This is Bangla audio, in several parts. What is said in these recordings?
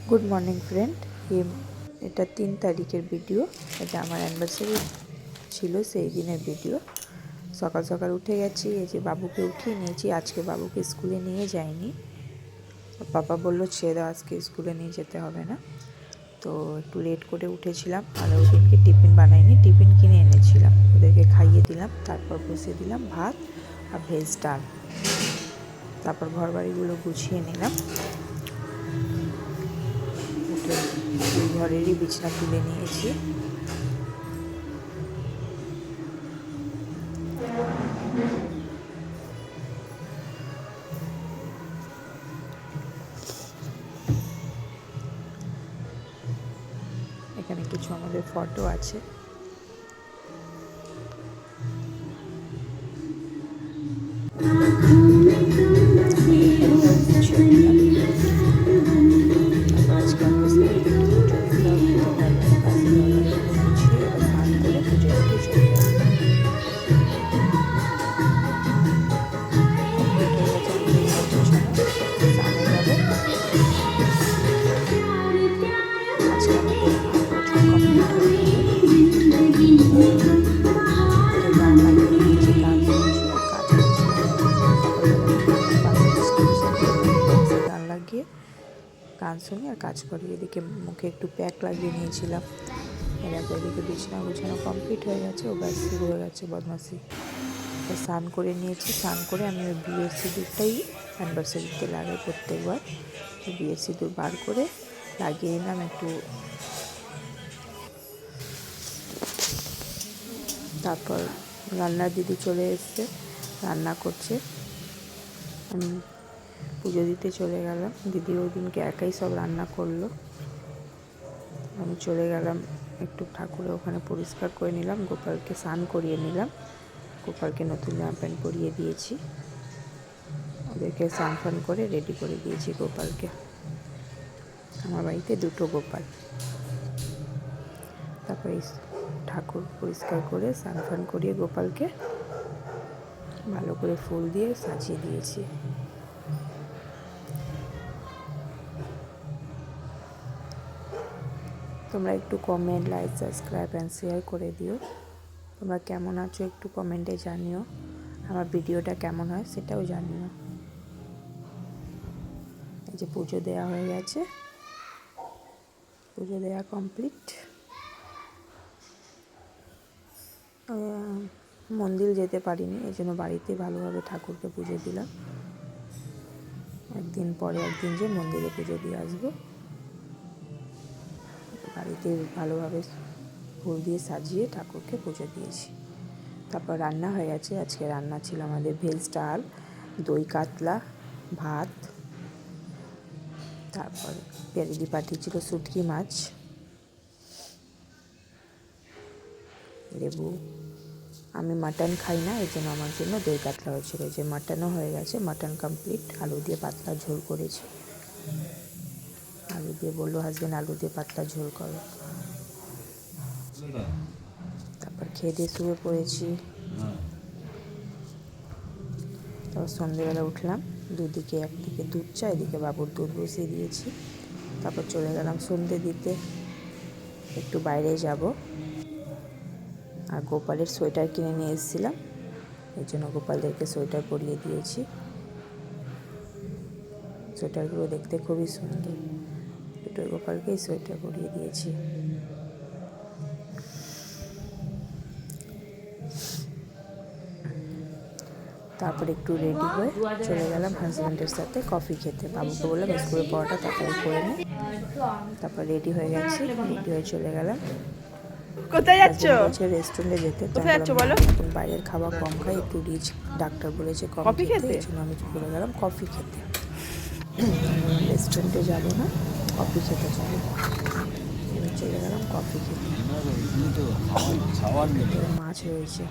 Good morning friend. এটা 3 তারিখের ভিডিও। এটা আমার অ্যানিভার্সারি ছিল, সেই দিনের ভিডিও। সকাল সকাল উঠে গেছি, এই যে বাবুকে উঠিয়ে নিয়েছি। আজকে বাবুকে স্কুলে নিয়ে যাইনি, পাপা বললো ছেড়ে দাও, আজকে স্কুলে নিয়ে যেতে হবে না। তো একটু লেট করে উঠেছিলাম, আর ওই দিনকে টিফিন বানাইনি, টিফিন কিনে এনেছিলাম, ওদেরকে খাইয়ে দিলাম। তারপর বসিয়ে দিলাম ভাত আর ভেজ ডাল। তারপর ঘর বাড়িগুলো গুছিয়ে নিলাম, দুই ঘরেরই বিছানা তুলে নিয়েছি। এখানে কিছু আমাদের ফটো আছে। আজকে গান শুনি আর কাজ করি। এদিকে মুখে একটু প্যাক লাগিয়ে নিয়েছিলাম। এরপর এদিকে বিছানা গুছানো কমপ্লিট হয়ে গেছে, ও ব্যাস শুরু হয়ে গেছে বদমাসি। তো স্নান করে নিয়েছি, স্নান করে আমি ওই বিয়ের সিঁদুরটাই অ্যানিভার্সারিতে লাগাই প্রত্যেকবার। তো বিয়ের সিঁদুর বার করে লাগিয়ে নিলাম একটু। তারপর রান্নার দিদি চলে এসছে, রান্না করছে। আমি পুজো দিতে চলে গেলাম। দিদি ওই দিনকে একাই সব রান্না করলো। আমি চলে গেলাম একটু ঠাকুরের ওখানে পরিষ্কার করে নিলাম, গোপালকে স্নান করিয়ে নিলাম, গোপালকে নতুন জামা প্যান্ট পরিয়ে দিয়েছি, ওদেরকে স্নান ফান করে রেডি করে দিয়েছি গোপালকে। আমার বাড়িতে দুটো গোপাল। তারপরে ঠাকুর পরিষ্কার করে স্নান ফান করিয়ে গোপালকে ভালো করে ফুল দিয়ে সাজিয়ে দিয়েছি। তোমরা একটু comment, like, subscribe and share করে দিও। তোমরা কেমন আছো একটু কমেন্টে জানিও, আমার ভিডিওটা কেমন হয় সেটাও জানিও। এই যে পুজো দেওয়া হয়ে গেছে, পুজো দেওয়া কমপ্লিট। মন্দির যেতে পারিনি, এই জন্য বাড়িতে ভালোভাবে ঠাকুরকে পুজো দিলাম। একদিন পরে একদিন যে মন্দিরে পুজো দিয়ে আসবো। বাড়িতে ভালোভাবে ফুল দিয়ে সাজিয়ে ঠাকুরকে পুজো দিয়েছি। তারপর রান্না হয়ে গেছে। আজকে রান্না ছিল আমাদের ভেজ ডাল, দই কাতলা, ভাত, তারপর পেয়ারি পাঠিয়েছিল শুটকি মাছ, লেবু। আমি মাটন খাই না, এই জন্য আমার জন্য দই কাতলা হয়েছিল। যে মাটনও হয়ে গেছে, মাটন কমপ্লিট। আলু দিয়ে পাতলা ঝোল করেছি, আলু দিয়ে বললো হাজব্যান্ড আলু দিয়ে পাতলা ঝোল করো। তারপর খেয়ে দিয়ে শুয়ে পড়েছি। তারপর সন্ধ্যেবেলা উঠলাম, দুদিকে একদিকে দুধ চা, এদিকে বাবুর দুধ বসিয়ে দিয়েছি। তারপর চলে গেলাম সন্ধ্যে দিতে। একটু বাইরে যাব, আর গোপালের সোয়েটার কিনে নিয়ে এসেছিলাম, এই জন্য গোপালদেরকে সোয়েটার পরিয়ে দিয়েছি। সোয়েটারগুলো দেখতে খুবই সুন্দর, দুটো গোপালকেই সোয়েটার পরিয়ে দিয়েছি। তারপর একটু রেডি হয়ে চলে গেলাম হাজব্যান্ডের সাথে কফি খেতে। বাবুকে বললাম স্কুলে পড়াটা তাড়াতাড়ি করে নে। তারপর রেডি হয়ে গেছি, রেডি হয়ে চলে গেলাম। কোথায় যাচ্ছ? রেস্টুরেন্টে যেতে। কোথায় যাচ্ছ বলো? বাইরের খাবার কম খাই, একটু রিচ, ডাক্তার বলেছে কফি খেতে, এই জন্য আমি চলে গেলাম কফি খেতে। রেস্টুরেন্টে যাবো না, কফি খেতে যাবো। চলে গেলাম কফি খেতে। মাছ রয়েছে,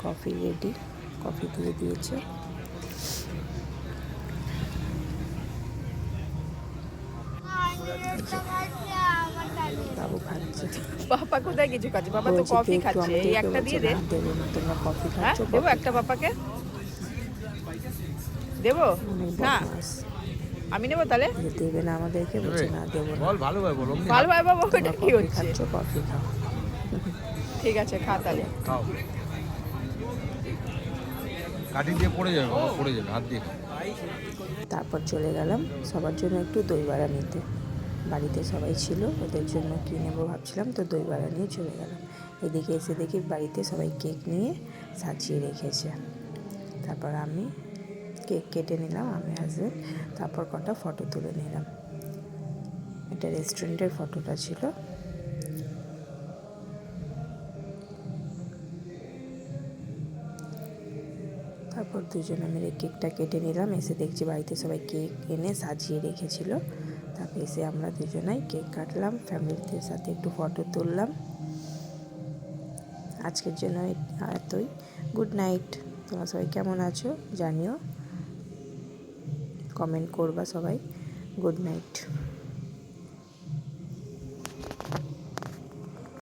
কফি রেডি, কফি দিয়ে দিয়েছে। বাবু খাচ্ছে। পাপা কোথায় কিছু খাচ্ছে? বাবা তো কফি খাচ্ছে। এই একটা দিয়ে দে। দেবো না, তোমরা কফি হ্যাঁ, খাচ্ছ? দেবো একটা পাপাকে? দেবো না, আমি নেবো তাহলে। দেবে না আমাদেরকে, বলছে না দেবো না। বল ভালোভাবে বল, ভালো ভাই বাবা, ওটা কি কফি হচ্ছে? খাচ্ছ, কফি খাও। ঠিক আছে, খা তাহলে। খাও। কাঠি দিয়ে পড়ে যাবে বাবা, পড়ে যাবে, হাত দিয়ে খাও। তারপর চলে গেলাম সবার জন্য একটু দই বড়া নিতে। বাড়িতে সবাই ছিল, ওদের জন্য কী নেবো ভাবছিলাম, তো দই বড়া নিয়ে চলে গেলাম। এদিকে এসে দেখি বাড়িতে সবাই কেক নিয়ে সাজিয়ে রেখেছে। তারপর আমি কেক কেটে নিলাম, আমি হাজব্যান্ড। তারপর কটা ফটো তুলে নিলাম। এটা রেস্টুরেন্টের ফটোটা ছিল। তারপর দুজনে মিলে কেকটা কেটে নিলাম। এসে দেখছি বাড়িতে সবাই কেক এনে সাজিয়ে রেখেছিল। তারপর এসে আমরা দুজনাই কেক কাটলাম, ফ্যামিলিদের সাথে একটু ফটো তুললাম। আজকের জন্য এতই। Good night. তোমরা সবাই কেমন আছো জানিও, কমেন্ট করবা সবাই। Good night.